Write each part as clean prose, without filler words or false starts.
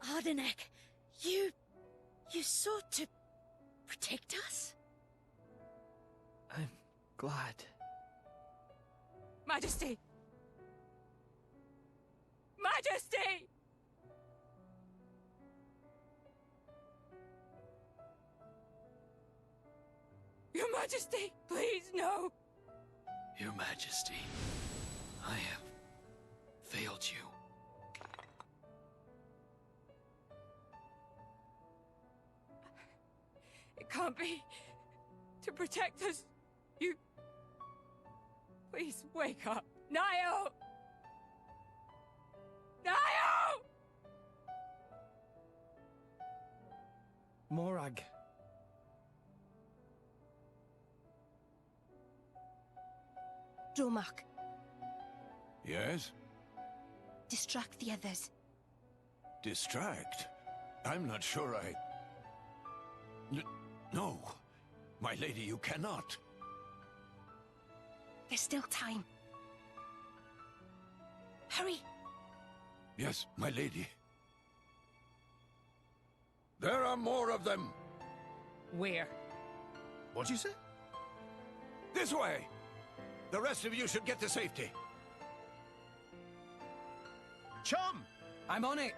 Well, Ardenek, you sought to protect us? I'm glad. Majesty! Majesty! Your Majesty, please, no! Your Majesty, I have failed you. It can't be. To protect us, you... Please, wake up. Nio! Nio! Morag. Dromark, Yes? distract the others. Distract? I'm not sure I... No. My lady, you cannot. There's still time. Hurry! Yes, my lady. There are more of them! Where? What'd you say? This way! The rest of you should get to safety. Chum! I'm on it!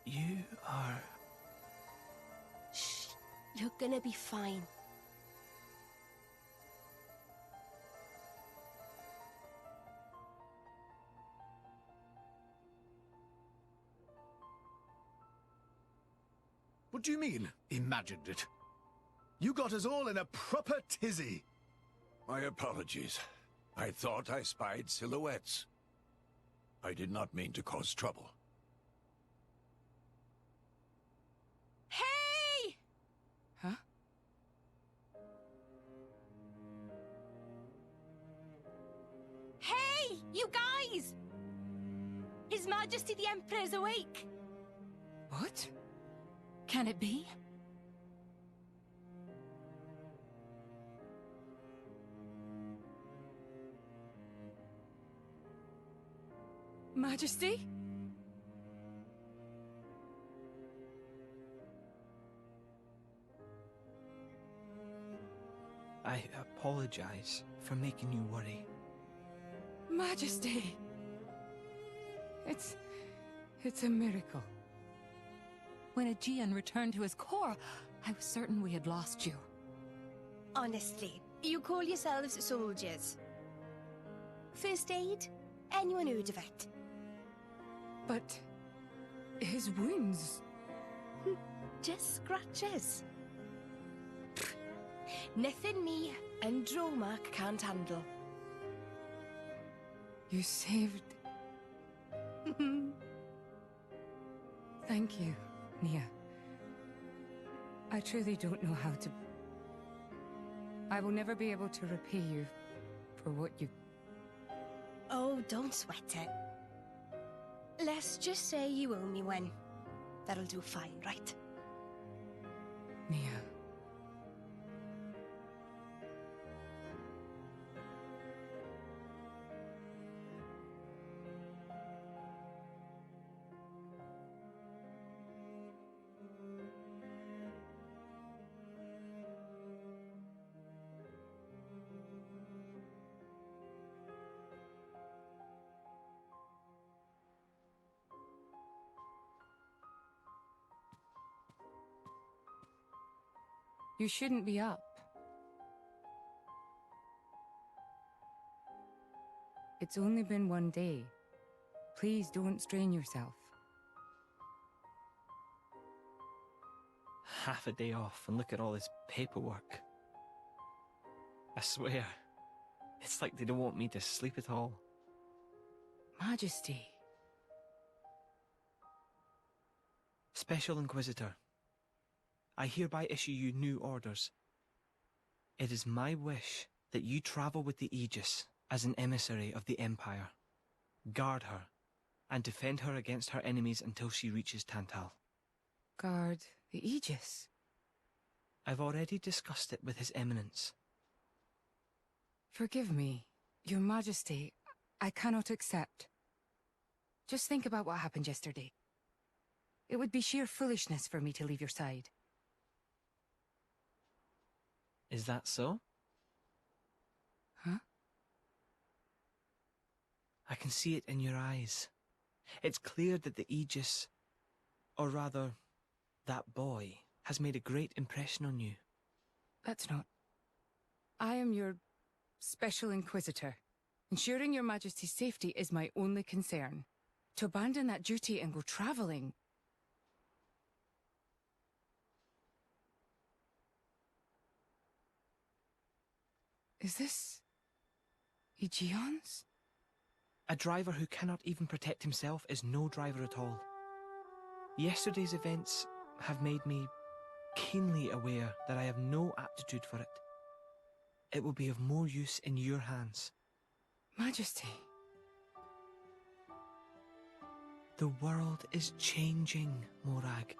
You are... Shh, you're gonna be fine. What do you mean, imagined it? You got us all in a proper tizzy. My apologies. I thought I spied silhouettes. I did not mean to cause trouble. Hey! Huh? Hey, you guys! His Majesty the Emperor's awake. What? Can it be? Majesty? I apologize for making you worry. Majesty! It's a miracle. When Aegean returned to his core, I was certain we had lost you. Honestly, you call yourselves soldiers. First aid? Anyone heard of it? But his wounds... Just scratches. Nothing me and Dromark can't handle. You saved... Thank you, Nia. I truly don't know how to... I will never be able to repay you for what you... Oh, don't sweat it. Let's just say you owe me one. That'll do fine, right? Nia. You shouldn't be up. It's only been one day. Please don't strain yourself. Half a day off and look at all this paperwork. I swear, it's like they don't want me to sleep at all. Majesty. Special Inquisitor, I hereby issue you new orders. It is my wish that you travel with the Aegis as an emissary of the Empire. Guard her, and defend her against her enemies until she reaches Tantal. Guard the Aegis. I've already discussed it with His Eminence. Forgive me, Your Majesty. I cannot accept. Just think about what happened yesterday. It would be sheer foolishness for me to leave your side. Is that so? Huh? I can see it in your eyes. It's clear that the Aegis, or rather, that boy, has made a great impression on you. That's not... I am your Special Inquisitor. Ensuring Your Majesty's safety is my only concern. To abandon that duty and go traveling... Is this... Aegeon's? A driver who cannot even protect himself is no driver at all. Yesterday's events have made me keenly aware that I have no aptitude for it. It will be of more use in your hands. Majesty. The world is changing, Morag.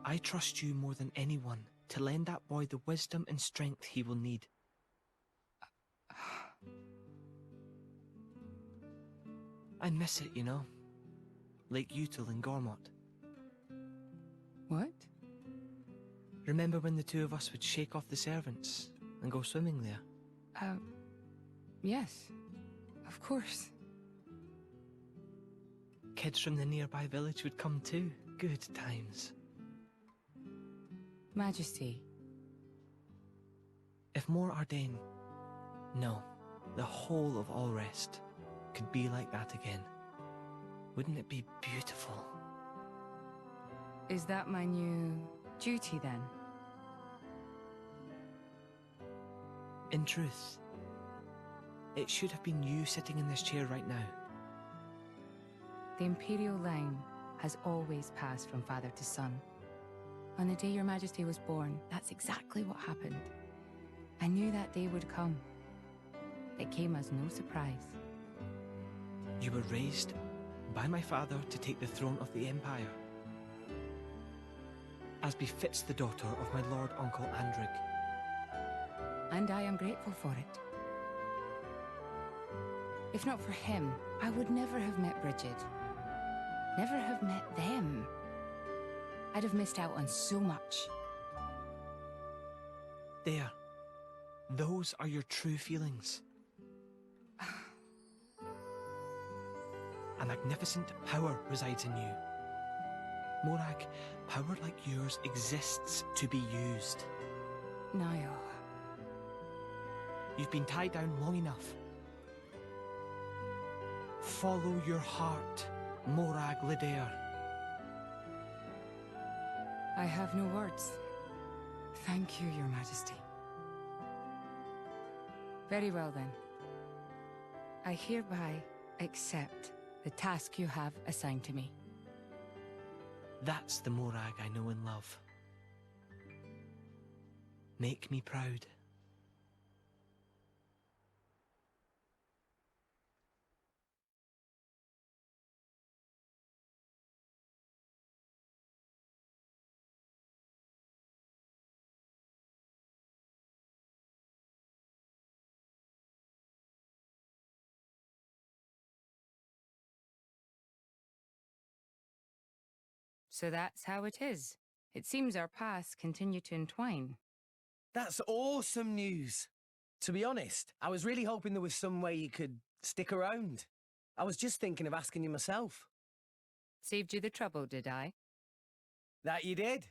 I trust you more than anyone to lend that boy the wisdom and strength he will need. I miss it, you know. Lake Util and Gormott. What? Remember when the two of us would shake off the servants and go swimming there? Yes. Of course. Kids from the nearby village would come too. Good times. Majesty. If Mor Ardain, no, the whole of Allrest, could be like that again, wouldn't it be beautiful? Is that my new duty then? In truth, it should have been you sitting in this chair right now. The Imperial line has always passed from father to son. On the day Your Majesty was born, that's exactly what happened. I knew that day would come. It came as no surprise. You were raised by my father to take the throne of the Empire, as befits the daughter of my Lord Uncle Andrig. And I am grateful for it. If not for him, I would never have met Bridget. Never have met them. I'd have missed out on so much. There. Those are your true feelings. A magnificent power resides in you. Morag, power like yours exists to be used. Niall. You've been tied down long enough. Follow your heart, Morag Lidair. I have no words. Thank you, Your Majesty. Very well then. I hereby accept the task you have assigned to me. That's the Morag I know and love. Make me proud. So that's how it is. It seems our paths continue to entwine. That's awesome news. To be honest, I was really hoping there was some way you could stick around. I was just thinking of asking you myself. Saved you the trouble, did I? That you did.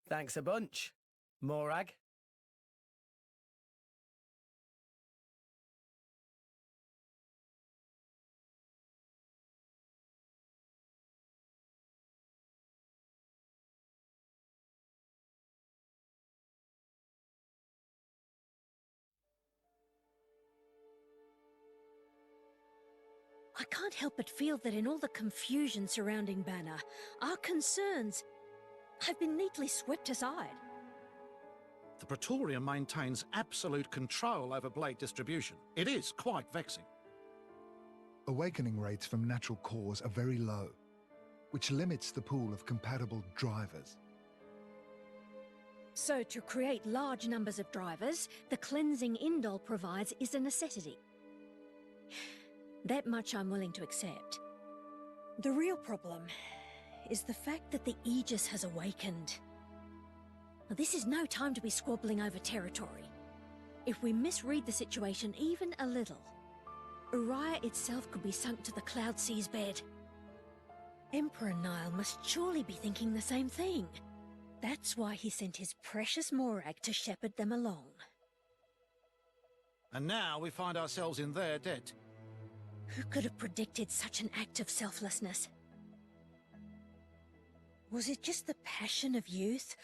Thanks a bunch, Morag. I can't help but feel that in all the confusion surrounding Banner, our concerns have been neatly swept aside. The Praetorium maintains absolute control over blade distribution. It is quite vexing. Awakening rates from natural cores are very low, which limits the pool of compatible drivers. So to create large numbers of drivers, the cleansing Indol provides is a necessity. That much I'm willing to accept. The real problem is the fact that the Aegis has awakened. Now, this is no time to be squabbling over territory. If we misread the situation even a little, Uriah itself could be sunk to the Cloud Sea's bed. Emperor Nile must surely be thinking the same thing. That's why he sent his precious Morag to shepherd them along. And now we find ourselves in their debt. Who could have predicted such an act of selflessness? Was it just the passion of youth,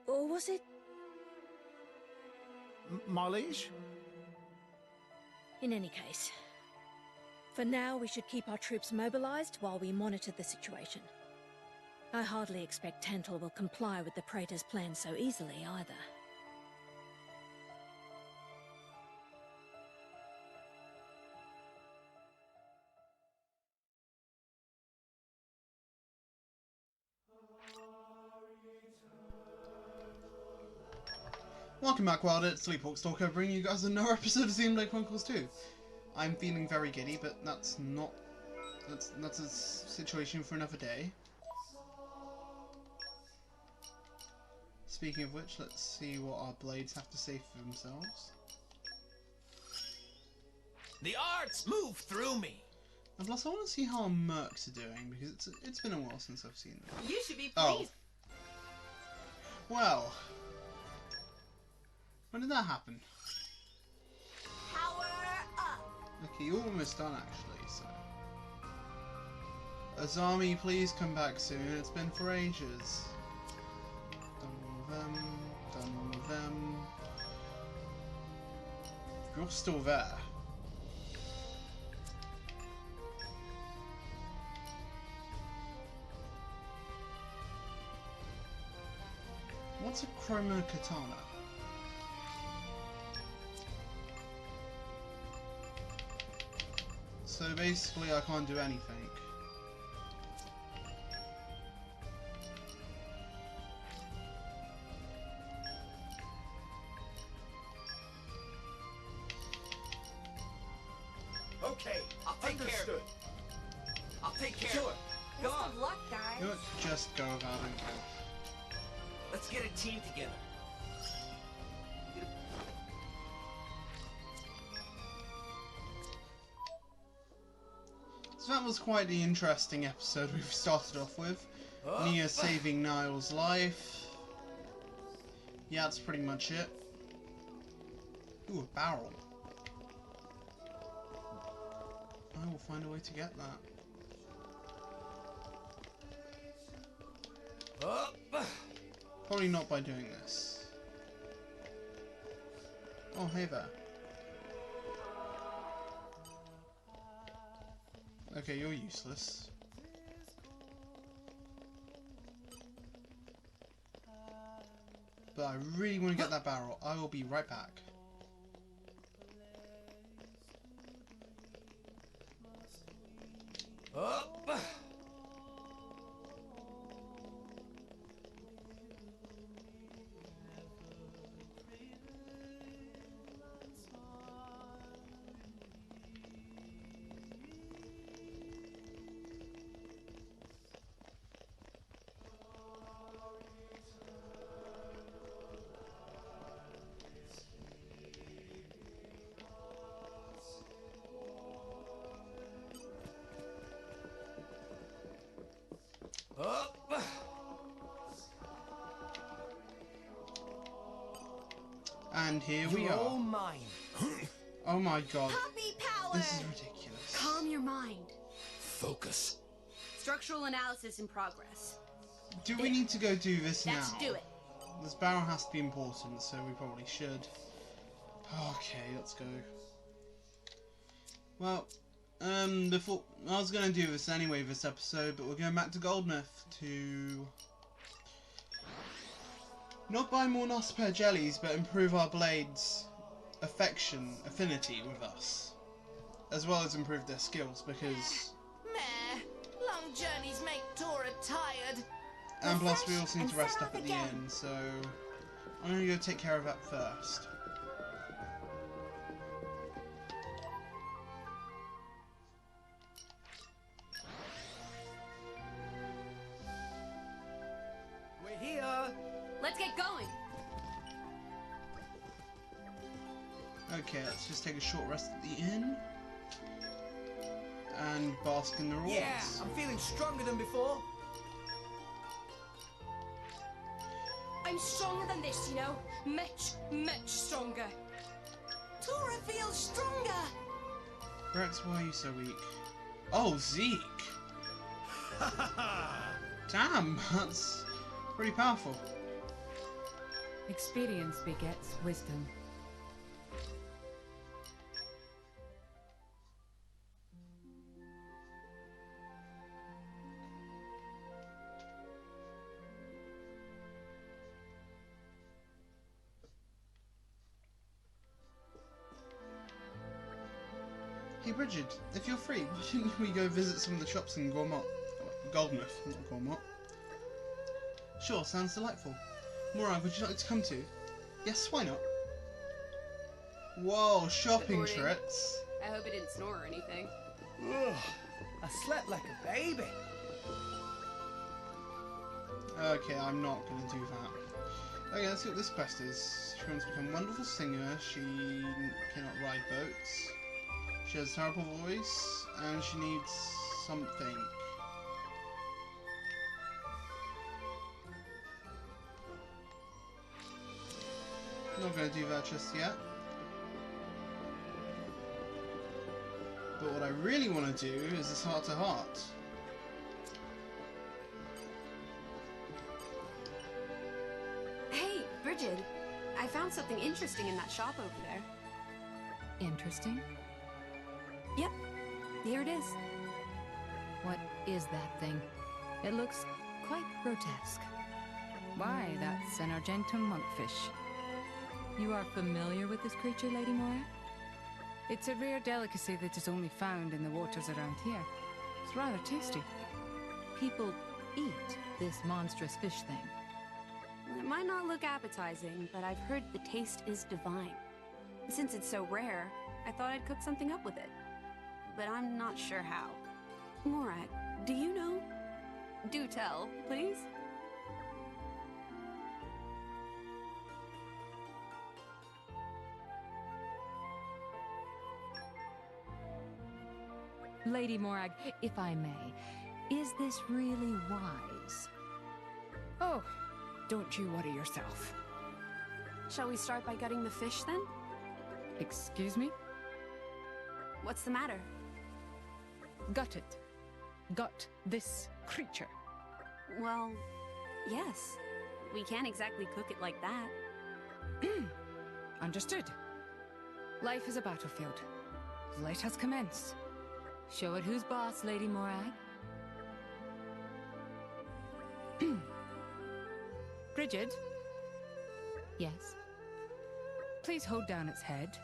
or was it... My liege? In any case, for now we should keep our troops mobilized while we monitor the situation. I hardly expect Tantal will comply with the Praetor's plan so easily either. Welcome back, Wilder. It's Sleepwalk Stalker, bringing you guys another episode of Xenoblade Chronicles 2. I'm feeling very giddy, but that's a situation for another day. Speaking of which, let's see what our blades have to say for themselves. The arts move through me. And plus, I want to see how our mercs are doing, because it's been a while since I've seen them. You should be pleased. Oh. Well. When did that happen? Power up. Okay, you're almost done actually, so. Azami, please come back soon. It's been for ages. Done with them. Done with them. You're still there. What's a chroma katana? So basically I can't do anything. Okay, I'll take care of it. I'll take care of it. Come Best on. of luck, guys. You know what? Just go without it. Let's get a team together. So that was quite the interesting episode we've started off with. Nia saving Niall's life. Yeah, that's pretty much it. Ooh, a barrel. I will find a way to get that. Probably not by doing this. Oh, hey there. Okay, you're useless. But I really want to get that barrel. I will be right back. And here we You're are. all mine. Oh my god. Puppy power! This is ridiculous. Calm your mind. Focus. Structural analysis in progress. Do we need to go do this Let's now? do it. This barrel has to be important, so we probably should. Okay, let's go. Well, before I was gonna do this anyway this episode, but we're going back to Goldsmith to not buy more Nosper jellies, but improve our blades' affinity with us, as well as improve their skills, because. Meh. Long journeys make Tora tired. And plus, we also need to rest up at the inn, so I'm gonna go take care of that first. We're here. Let's get going. Okay, let's just take a short rest at the inn and bask in the rewards. Yeah, I'm feeling stronger than before. I'm stronger than this, you know. Much, much stronger. Tora feels stronger. Rex, why are you so weak? Oh, Zeke! Damn, that's pretty powerful. Experience begets wisdom. Hey Bridget, if you're free, why didn't we go visit some of the shops in Goldsmith, not Gormott? Sure, sounds delightful. Morag, would you like to come too? Yes, why not? Whoa, shopping morning. trips. I hope it didn't snore or anything. Ugh, I slept like a baby. Okay, I'm not gonna do that. Okay, let's see what this quest is. She wants to become a wonderful singer. She cannot ride boats. She has a terrible voice, and she needs something. Not gonna do that just yet. But what I really want to do is this heart to heart. Hey, Bridget. I found something interesting in that shop over there. Interesting? Yep. Here it is. What is that thing? It looks quite grotesque. Why, that's an Argentum monkfish. You are familiar with this creature, Lady Moira? It's a rare delicacy that is only found in the waters around here. It's rather tasty. People eat this monstrous fish thing. Well, it might not look appetizing, but I've heard the taste is divine. Since it's so rare, I thought I'd cook something up with it. But I'm not sure how. Morag, do you know? Do tell, please. Lady Morag, if I may, is this really wise? Oh, don't you worry yourself. Shall we start by gutting the fish, then? Excuse me? What's the matter? Gut it. Gut this creature. Well, yes. We can't exactly cook it like that. Understood. Life is a battlefield. Let us commence. Show it who's boss, Lady Morag. Bridget? Yes? Please hold down its head.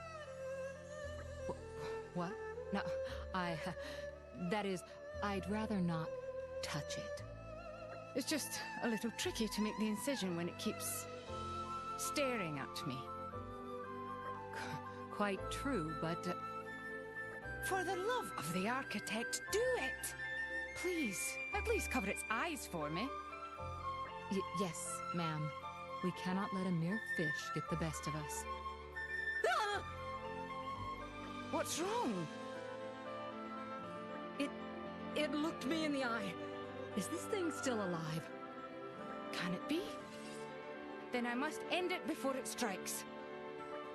What? No, that is, I'd rather not touch it. It's just a little tricky to make the incision when it keeps staring at me. Quite true, but... for the love of the architect, do it! Please, at least cover its eyes for me. Yes, ma'am. We cannot let a mere fish get the best of us. Ah! What's wrong? It looked me in the eye. Is this thing still alive? Can it be? Then I must end it before it strikes.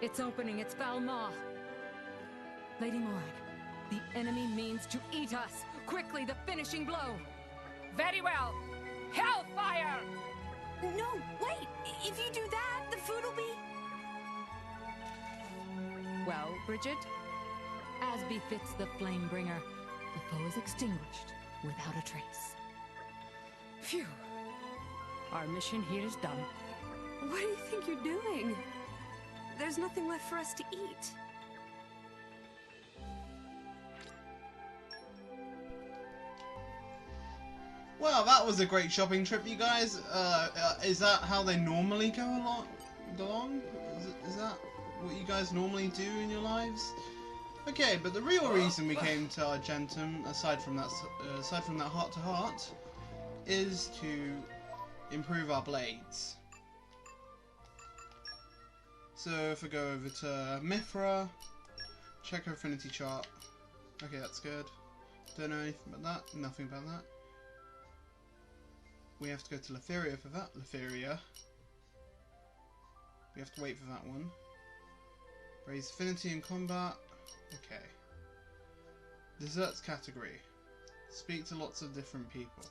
It's opening its Valmaw. Lady Morag, the enemy means to eat us. Quickly, the finishing blow. Very well. Hellfire! No, wait! If you do that, the food will be... Well, Bridget, as befits the Flamebringer, the foe is extinguished without a trace. Phew. Our mission here is done. What do you think you're doing? There's nothing left for us to eat. Well, that was a great shopping trip, you guys. Is that how they normally go along? Is that what you guys normally do in your lives? Okay, but the real reason we came to Argentum, aside from that heart-to-heart, is to improve our blades. So if I go over to Mithra, check her affinity chart. Okay, that's good. Don't know anything about that. Nothing about that. We have to go to Letheria for that. Letheria. We have to wait for that one. Raise affinity in combat. Okay. Desserts category. Speak to lots of different people.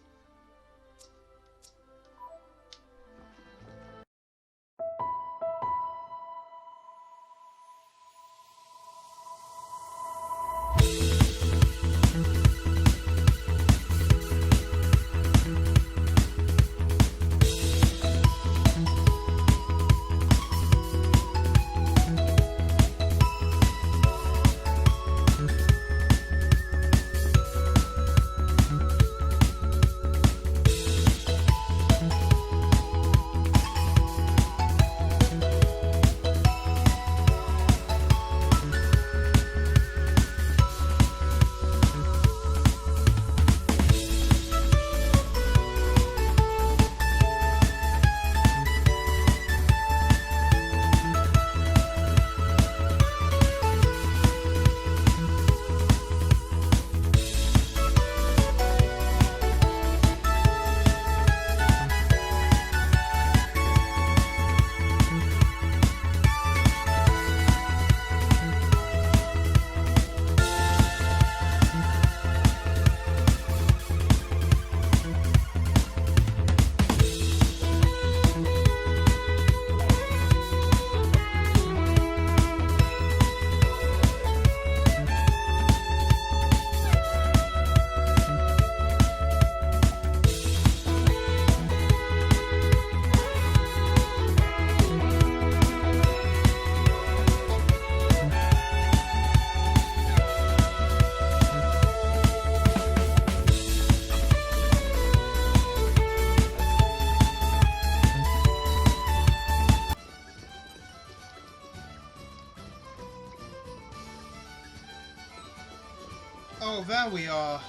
Oh, there we are.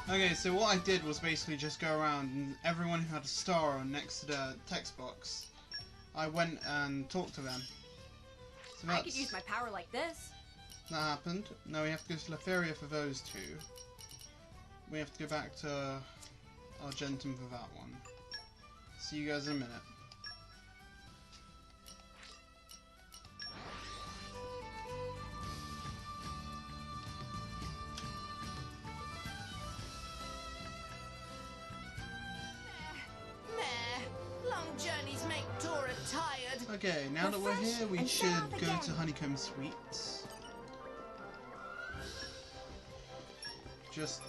Okay, so what I did was basically just go around and everyone who had a star on next to the text box, I went and talked to them. So I could use my power like this. That happened. Now we have to go to Letheria for those two. We have to go back to Argentum for that one. See you guys in a minute. Journeys make Tora tired. Okay, now that we're here, we should go to Honeycomb Suites. Just...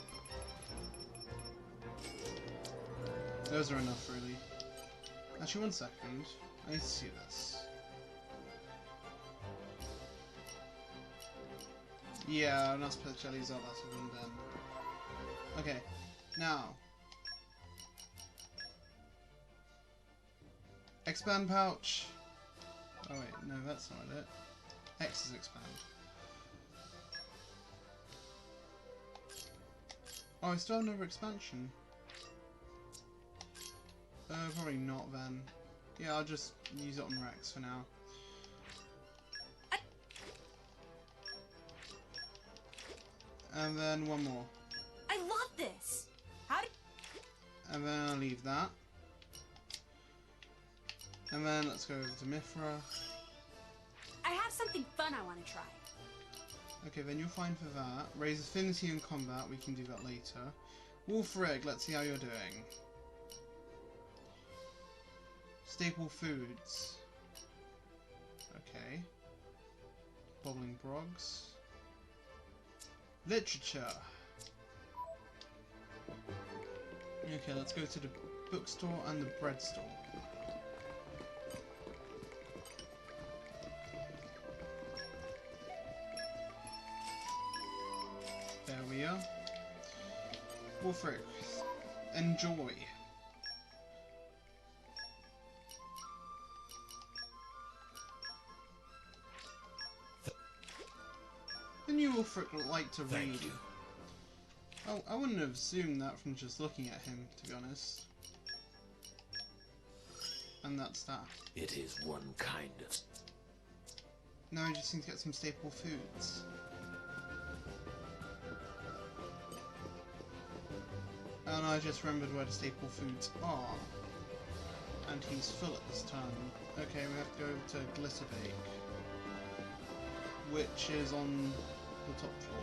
those are enough, really. Actually, 1 second. I need to see this. Yeah, I'm not supposed to jellies up, that's what I'm done. Okay, now... expand pouch. Oh wait, no, that's not it. X is expand. Oh, I still have another expansion. Probably not then. Yeah, I'll just use it on Rex for now. And then one more. I love this. How did... And then I'll leave that. And then let's go over to Mithra. I have something fun I want to try. Okay, then you're fine for that. Raise affinity in combat, we can do that later. Wolfrig, let's see how you're doing. Staple foods. Okay. Bubbling Brogs. Literature. Okay, let's go to the bookstore and the bread store. There we are. Wolfric, enjoy. The new Wolfric would like to read. Thank you. Oh, I wouldn't have assumed that from just looking at him, to be honest. And that's that. It is one kind of... Now I just need to get some staple foods. And I just remembered where the staple foods are. And he's full at this time. Okay, we have to go to Glitterbake, which is on the top floor.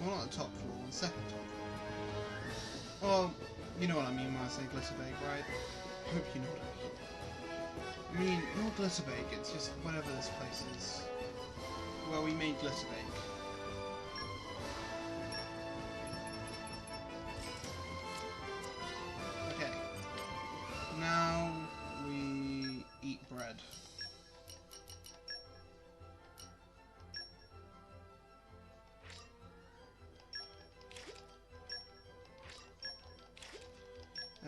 Well, not the top floor, the second top floor. Well, you know what I mean when I say Glitterbake, right? Hope you know what I mean. I mean, not Glitterbake, it's just whatever this place is. Well, we made Glitterbake. Okay. Now we eat bread.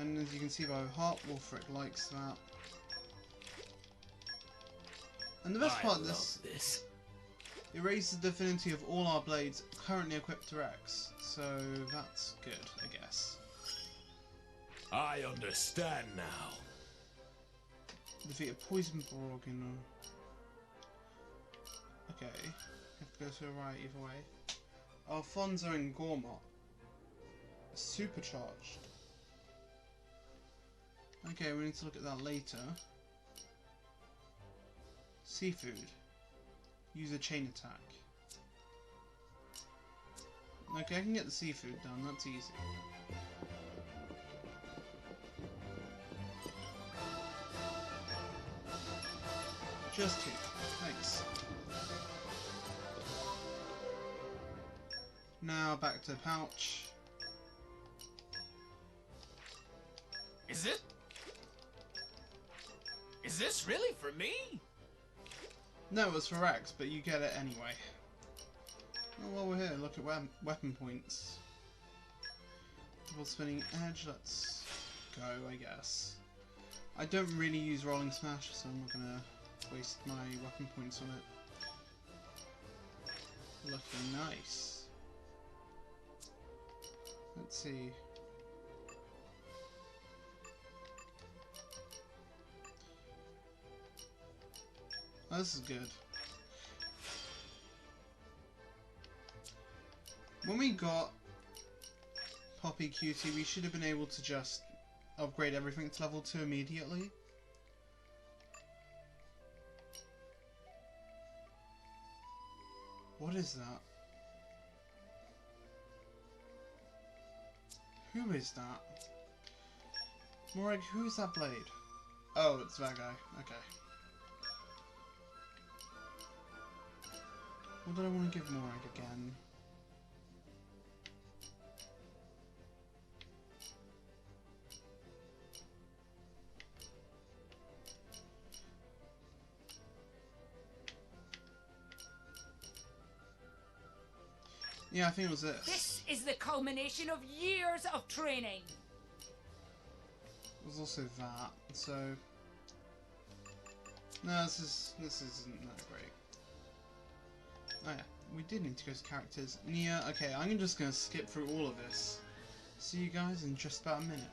And as you can see by heart, Wolfric likes that. And the best part of this, it raises the affinity of all our blades currently equipped to X. So that's good, I guess. I understand now. Defeat a poison Borg in a... Okay, have to go to the right either way. Alfonso and Gormot. Supercharged. Okay, we need to look at that later. Seafood. Use a chain attack. Okay, I can get the seafood done, that's easy. Just two. Thanks. Now back to the pouch. Is it? Is this really for me? No, it was for Rex, but you get it anyway. Oh, while we're here, look at weapon points. Double spinning edge, let's go, I guess. I don't really use Rolling Smash, so I'm not gonna waste my weapon points on it. Looking nice. Let's see. Oh, this is good. When we got Poppy Cutie, we should have been able to just upgrade everything to level 2 immediately. What is that? Who is that? Morag, who is that blade? Oh, it's that guy. Okay. What did I want to give Morag again? Yeah, I think it was this. This is the culmination of years of training. It was also that, so... No, this isn't that great. Oh yeah, we did need to go to characters. Nia, okay, I'm just gonna skip through all of this. See you guys in just about a minute.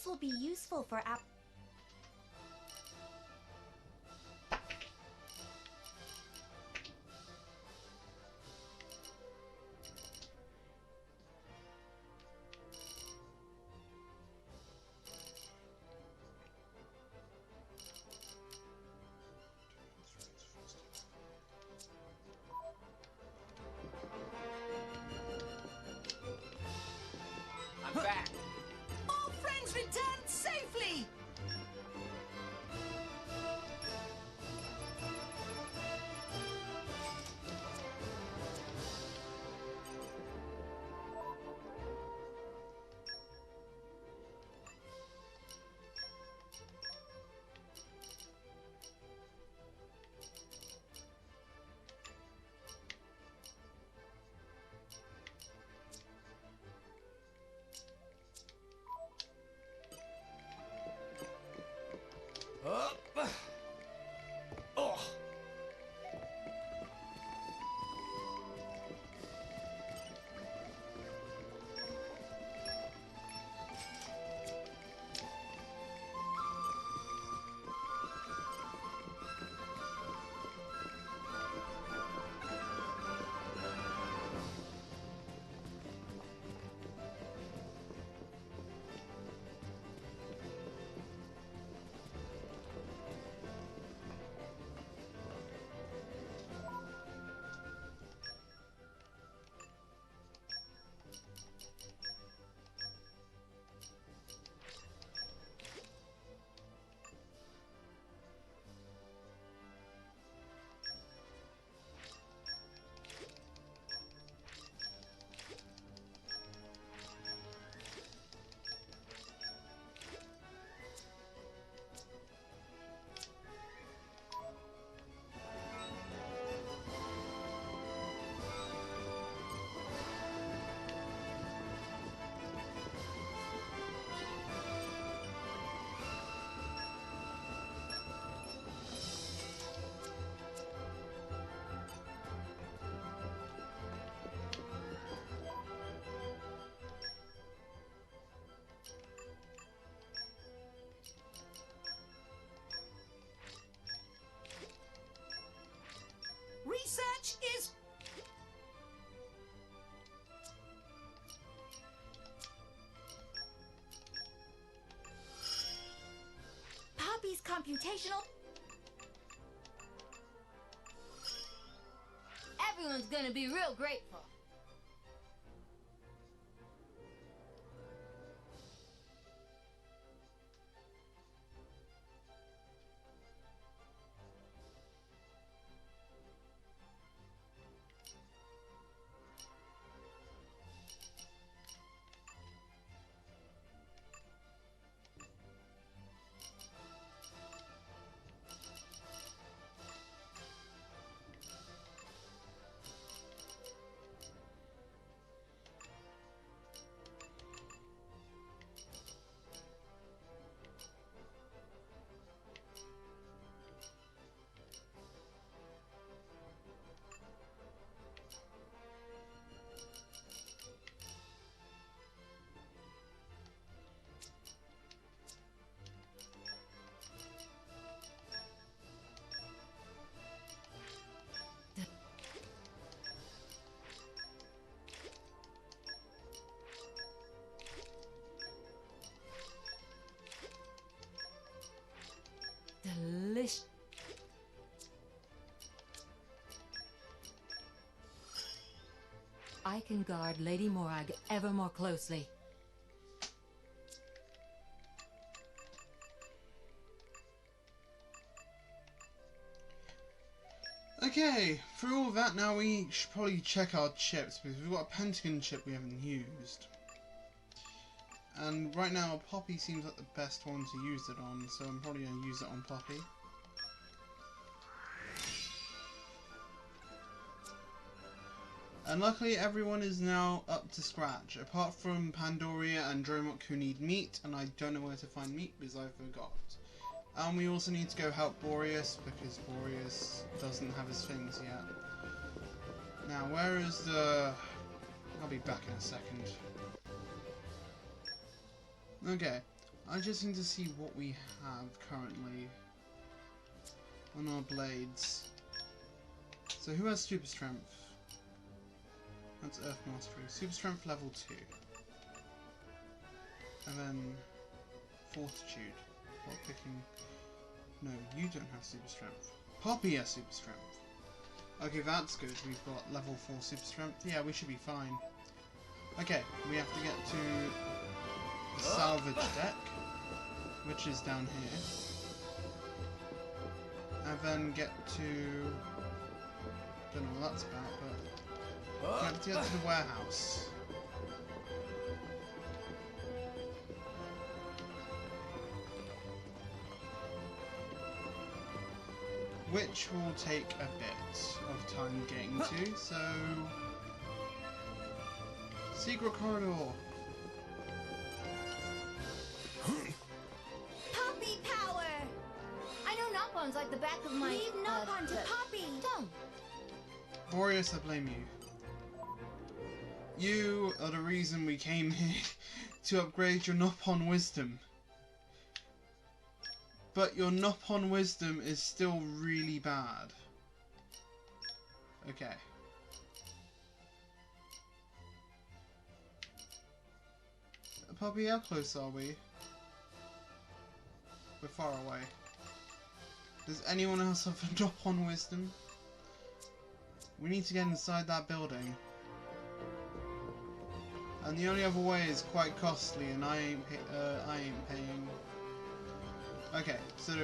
will be useful for I'm back. All friends returned safely! Up. Oh. Research is... Poppy's computational... Everyone's gonna be real grateful. Delicious. I can guard Lady Morag ever more closely. Okay, through all that, now we should probably check our chips, because we've got a Pentagon chip we haven't used. And right now, Poppy seems like the best one to use it on, so I'm probably going to use it on Poppy. And luckily everyone is now up to scratch, apart from Pandoria and Dromok who need meat, and I don't know where to find meat because I forgot. And we also need to go help Boreas, because Boreas doesn't have his things yet. Now, where is the... I'll be back in a second. Okay, I just need to see what we have currently on our blades. So who has super strength? That's Earth Mastery. Super strength level 2. And then Fortitude. While picking... No, you don't have super strength. Poppy has super strength. Okay, that's good. We've got level 4 super strength. Yeah, we should be fine. Okay, we have to get to the salvage deck, which is down here. And then get to... don't know what that's about, but... we have to get to the warehouse. Which will take a bit of time getting to, so... Secret corridor! Poppy power! I know Noppon's like the back of my... Leave Noppon to Poppy! Don't. Boreas, I blame you. You are the reason we came here to upgrade your Noppon wisdom. But your Noppon wisdom is still really bad. Okay. Poppy, how close are we? We're far away. Does anyone else have a Noppon wisdom? We need to get inside that building. And the only other way is quite costly, and I ain't paying. Okay, so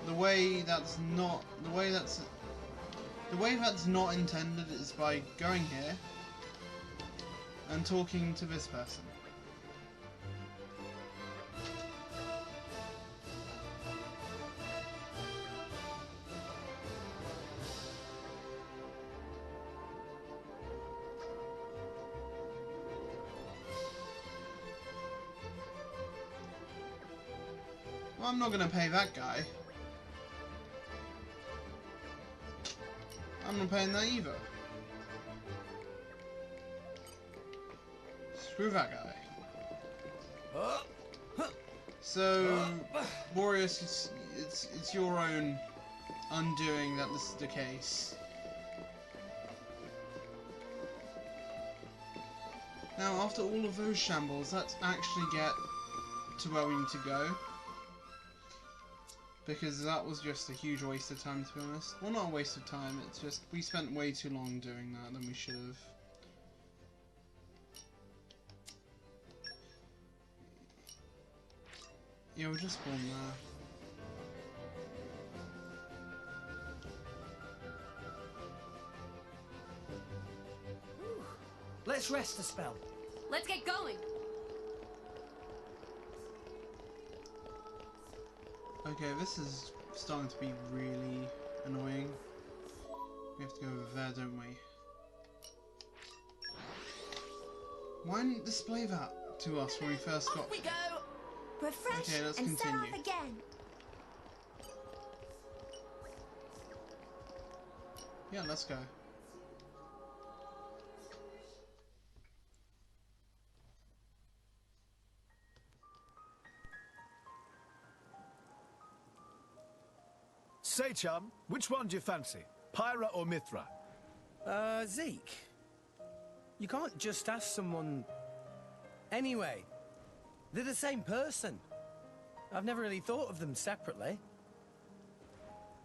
the way that's not intended is by going here and talking to this person. Well, I'm not gonna pay that guy. I'm not paying that either. Screw that guy. So, Boreas, it's your own undoing that this is the case. Now, after all of those shambles, let's actually get to where we need to go. Because that was just a huge waste of time, to be honest. Well, not a waste of time, it's just we spent way too long doing that than we should have. Yeah, we'll just spawn there. Let's rest a spell. Let's get going. Okay, this is starting to be really annoying. We have to go over there, don't we? Why didn't it display that to us when we first got... Off we go! Refresh Okay, let's and continue. set off again. Yeah, let's go. Say, chum, which one do you fancy? Pyra or Mithra? Zeke. You can't just ask someone... Anyway, they're the same person. I've never really thought of them separately.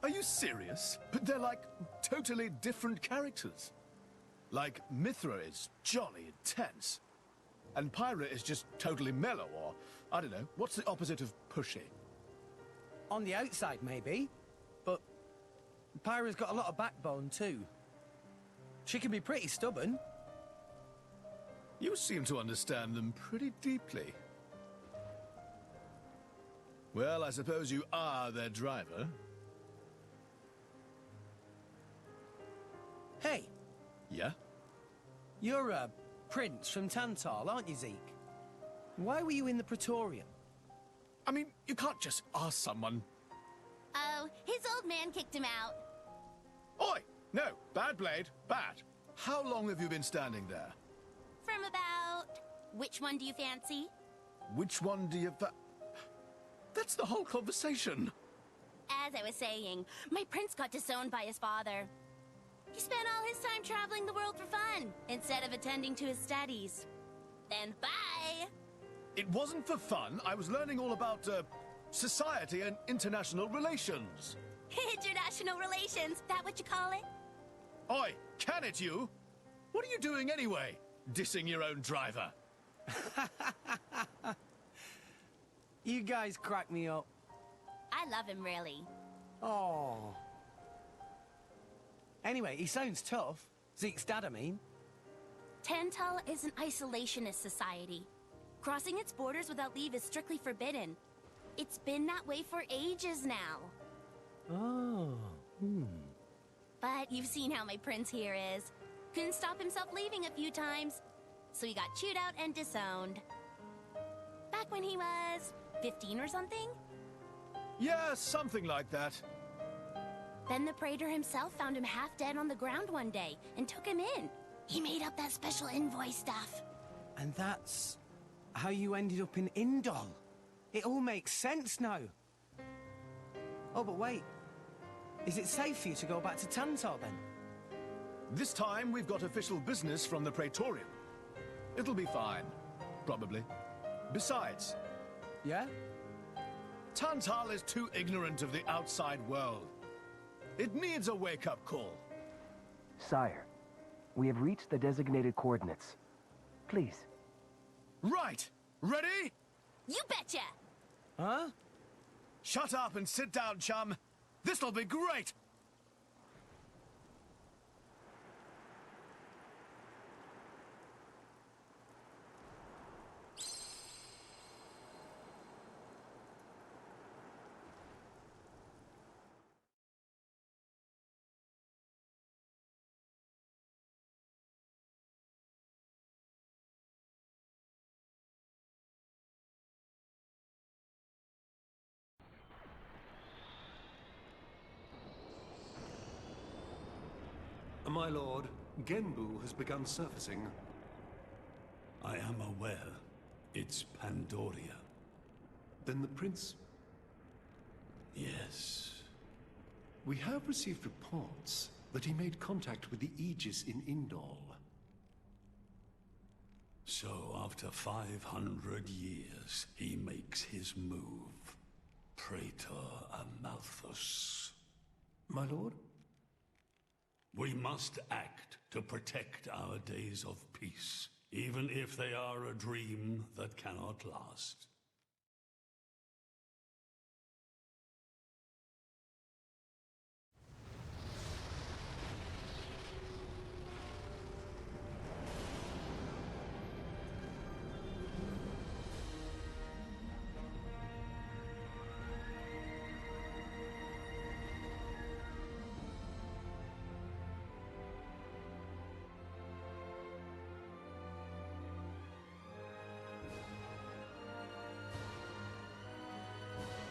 Are you serious? But they're like totally different characters. Like, Mithra is jolly intense. And Pyra is just totally mellow, or, I don't know, what's the opposite of pushy? On the outside, maybe. But Pyra's got a lot of backbone, too. She can be pretty stubborn. You seem to understand them pretty deeply. Well, I suppose you are their driver. Hey. Yeah? You're a prince from Tantal, aren't you, Zeke? Why were you in the Praetorium? I mean, you can't just ask someone... Oh, his old man kicked him out. Oi! No, bad blade, bad. How long have you been standing there? From about... Which one do you fancy? Which one do you That's the whole conversation. As I was saying, my prince got disowned by his father. He spent all his time traveling the world for fun, instead of attending to his studies. Then bye! It wasn't for fun. I was learning all about, society and international relations. International relations, that what you call it? Oi, can it you? What are you doing anyway? Dissing your own driver. You guys crack me up. I love him, really. Oh. Anyway, he sounds tough. Zeke's dad, I mean. Tantal is an isolationist society. Crossing its borders without leave is strictly forbidden. It's been that way for ages now. Oh. But you've seen how my prince here is. Couldn't stop himself leaving a few times, so he got chewed out and disowned. Back when he was 15 or something? Yeah, something like that. Then the Praetor himself found him half dead on the ground one day and took him in. He made up that special envoy stuff. And that's how you ended up in Indol. It all makes sense now. Oh, but wait. Is it safe for you to go back to Tantar, then? This time, we've got official business from the Praetorium. It'll be fine. Probably. Besides... Yeah? Tantal is too ignorant of the outside world. It needs a wake-up call. Sire, we have reached the designated coordinates. Please. Right! Ready? You betcha! Huh? Shut up and sit down, chum. This'll be great! My lord, Genbu has begun surfacing. I am aware. It's Pandoria. Then the prince... Yes. We have received reports that he made contact with the Aegis in Indol. So after 500 years, he makes his move. Praetor Amalthus. My lord? We must act to protect our days of peace, even if they are a dream that cannot last.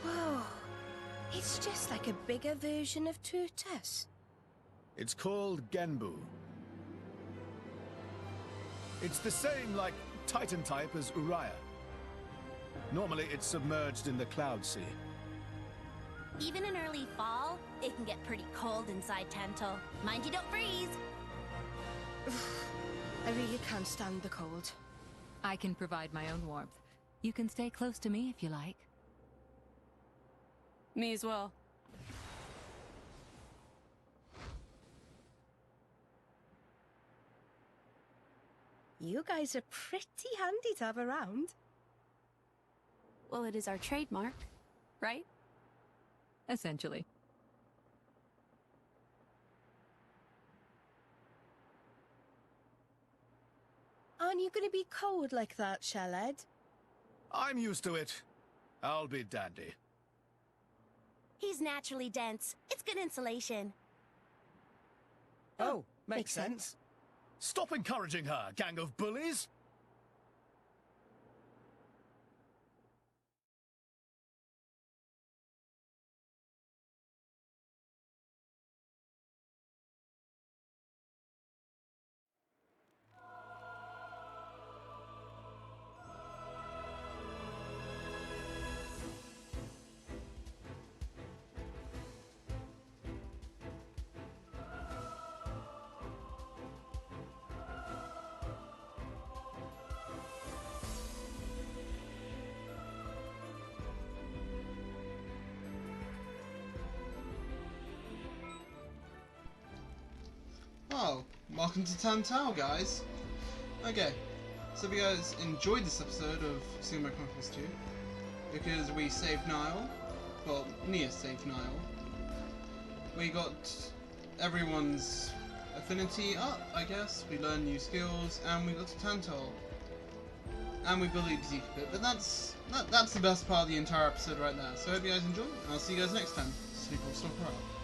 Whoa. It's just like a bigger version of Turtus. It's called Genbu. It's the same, like, Titan type as Uriah. Normally, it's submerged in the Cloud Sea. Even in early fall, it can get pretty cold inside Tantal. Mind you don't freeze! I really can't stand the cold. I can provide my own warmth. You can stay close to me if you like. Me as well. You guys are pretty handy to have around. Well, it is our trademark, right? Essentially. Aren't you going to be cold like that, Shellhead? I'm used to it. I'll be dandy. He's naturally dense. It's good insulation. Oh, makes sense. Stop encouraging her, gang of bullies! welcome to Tantau, guys. Okay, so if you guys enjoyed this episode of Xenoblade Chronicles 2, because we saved Nile, well, Nia saved Nile, we got everyone's affinity up, I guess, we learned new skills, and we got to Tantau. And we bullied Zeke a bit, but that's the best part of the entire episode right there. So I hope you guys enjoyed, and I'll see you guys next time. Sleep or Stalker out.